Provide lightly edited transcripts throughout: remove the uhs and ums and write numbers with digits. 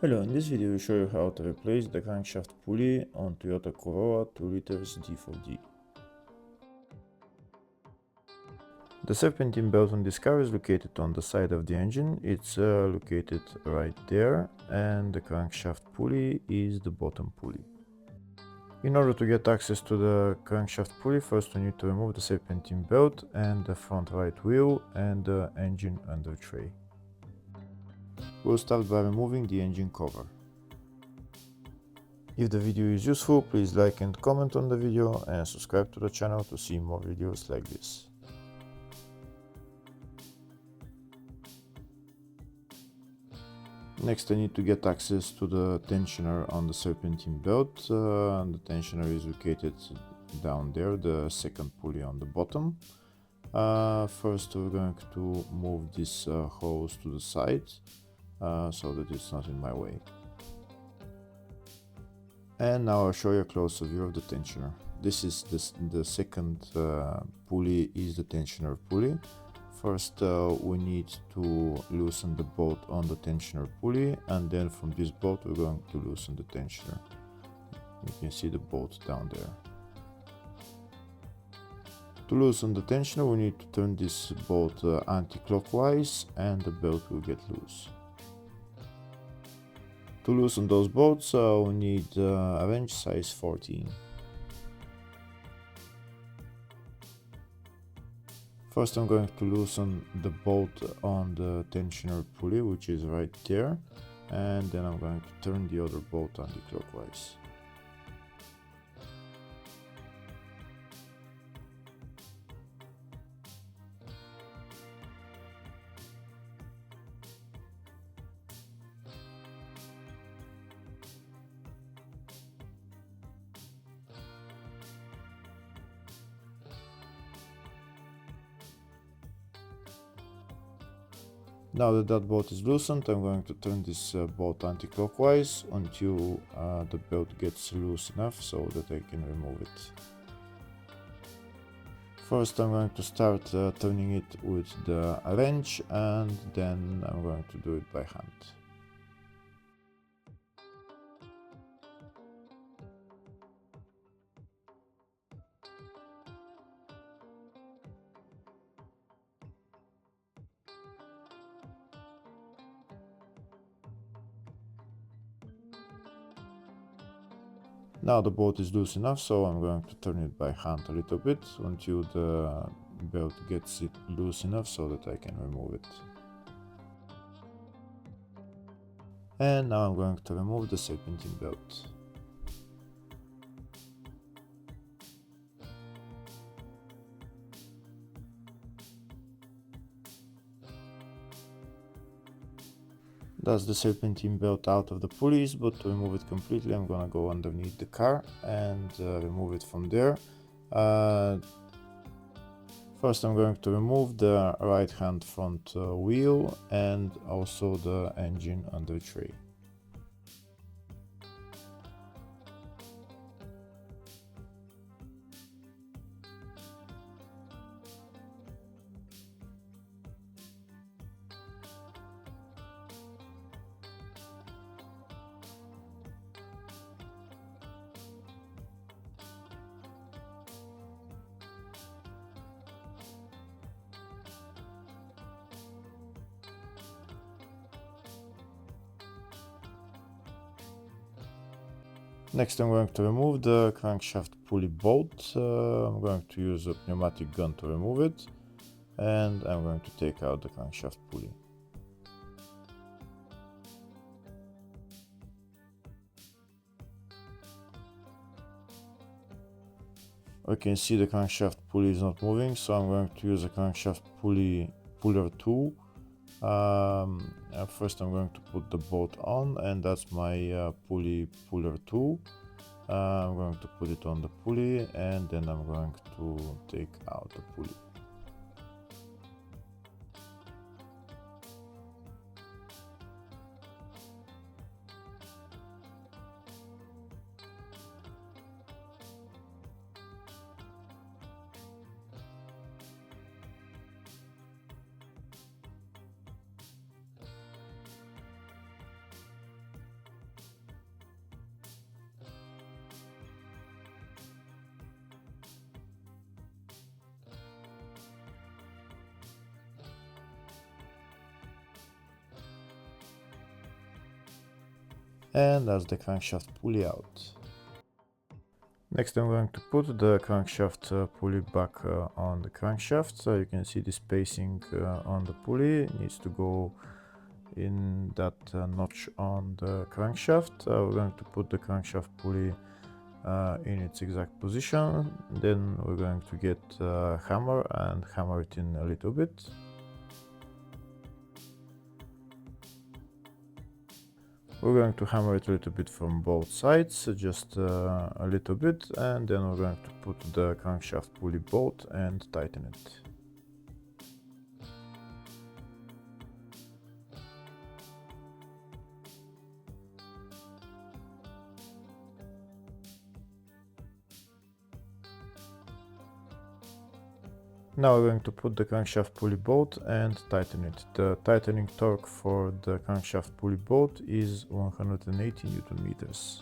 Hello, in this video we show you how to replace the crankshaft pulley on Toyota Corolla 2 liters D-4D. The serpentine belt on this car is located on the side of the engine. It's located right there, and the crankshaft pulley is the bottom pulley. In order to get access to the crankshaft pulley, first we need to remove the serpentine belt and the front right wheel and the engine under tray. We'll start by removing the engine cover. If the video is useful, please like and comment on the video and subscribe to the channel to see more videos like this. Next, I need to get access to the tensioner on the serpentine belt. The tensioner is located down there, the second pulley on the bottom. First, we're going to move this hose to the side so that it's not in my way. And now I'll show you a closer view of the tensioner. This is the second pulley is the tensioner pulley. First we need to loosen the bolt on the tensioner pulley, and then from this bolt we're going to loosen the tensioner. You can see the bolt down there. To loosen the tensioner we need to turn this bolt anti-clockwise and the belt will get loose. To loosen those bolts we need a wrench size 14. First I'm going to loosen the bolt on the tensioner pulley, which is right there, and then I'm going to turn the other bolt anti-clockwise. Now that that bolt is loosened, I'm going to turn this bolt anti-clockwise until the belt gets loose enough so that I can remove it. First I'm going to start turning it with the wrench, and then I'm going to do it by hand. Now the bolt is loose enough, so I'm going to turn it by hand a little bit until the belt gets it loose enough so that I can remove it. And now I'm going to remove the serpentine belt. That's the serpentine belt out of the pulleys, but to remove it completely I'm gonna go underneath the car and remove it from there. First I'm going to remove the right hand front wheel and also the engine under tray. Next I'm going to remove the crankshaft pulley bolt. I'm going to use a pneumatic gun to remove it, and I'm going to take out the crankshaft pulley. We can see the crankshaft pulley is not moving, so I'm going to use a crankshaft pulley puller tool. First I'm going to put the bolt on, and that's my pulley puller tool. I'm going to put it on the pulley, and then I'm going to take out the pulley. and that's the crankshaft pulley out. Next I'm going to put the crankshaft pulley back on the crankshaft. So you can see the spacing on the pulley. It needs to go in that notch on the crankshaft. We're going to put the crankshaft pulley in its exact position. Then we're going to get a hammer and hammer it in a little bit. We're going to hammer it a little bit from both sides, just a little bit, and then we're going to put the crankshaft pulley bolt and tighten it. Now we're going to put the crankshaft pulley bolt and tighten it. The tightening torque for the crankshaft pulley bolt is 180 Newton meters.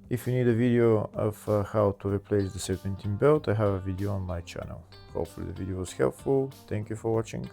If you need a video of how to replace the serpentine belt, I have a video on my channel. Hopefully the video was helpful. Thank you for watching.